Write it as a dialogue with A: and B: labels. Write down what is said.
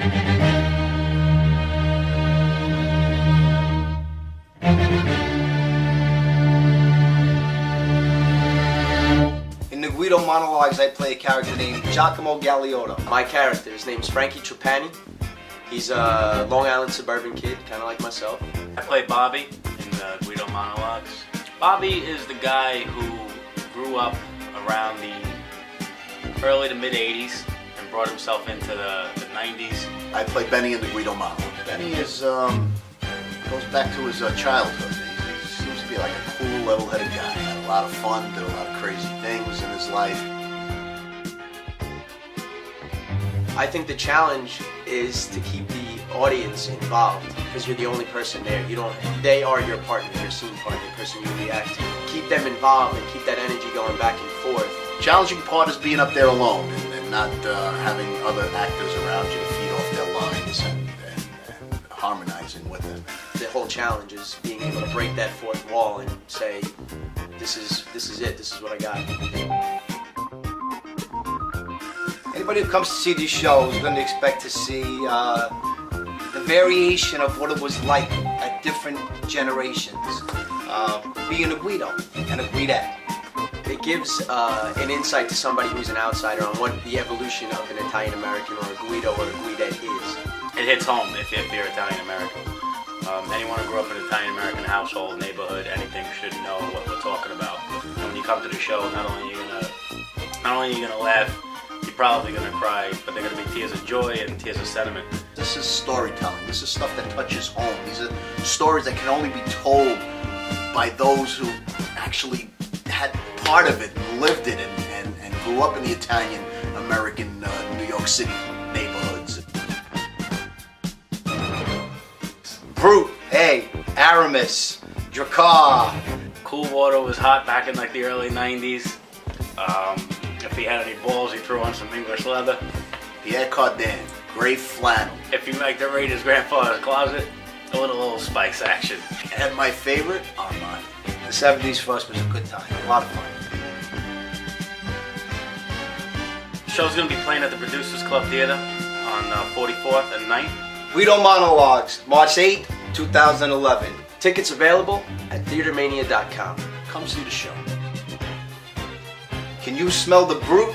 A: In the Guido Monologues, I play a character named Giacomo Gagliotto.
B: My character, his name's Frankie Trapani. He's a Long Island suburban kid, kind of like myself.
C: I play Bobby in the Guido Monologues. Bobby is the guy who grew up around the early to mid 80s and brought himself into the 90s.
D: I play Benny in the Guido Monologues. Benny is goes back to his childhood. He seems to be like a cool, level-headed guy. Had a lot of fun, did a lot of crazy things in his life.
B: I think the challenge is to keep the audience involved because you're the only person there. They are your partner, your scene partner, the person you react to. Keep them involved and keep that energy going back and forth.
D: Challenging part is being up there alone and not having other actors around you to feed off their lines and harmonizing with them.
B: The whole challenge is being able to break that fourth wall and say, this is it, this is what I got.
A: Anybody who comes to see this show is going to expect to see the variation of what it was like at different generations. Being a Guido and a Guidette.
B: It gives an insight to somebody who's an outsider on what the evolution of an Italian American or a Guido or a Guidette is.
C: It hits home if you're Italian American. Anyone who grew up in an Italian American household, neighborhood, anything should know what we're talking about. And when you come to the show, not only are you gonna laugh, you're probably gonna cry, but they're gonna be tears of joy and tears of sentiment.
D: This is storytelling. This is stuff that touches home. These are stories that can only be told by those who actually had part of it, lived it, and grew up in the Italian American New York City neighborhoods.
A: Brute, hey, Aramis, Dracar.
C: Cool Water was hot back in like the early 90s. If he had any balls, he threw on some English leather.
D: Pierre Cardin, gray flannel.
C: If you like to raid his grandfather's closet, a little Old Spice action.
D: And my favorite, Armani.
A: The 70s for us was a good time, a lot of fun.
C: The show's going to be playing at the Producers Club Theater on 44th and 9th.
A: Guido Monologues, March 8, 2011.
B: Tickets available at theatermania.com.
D: Come see the show.
A: Can you smell the brute?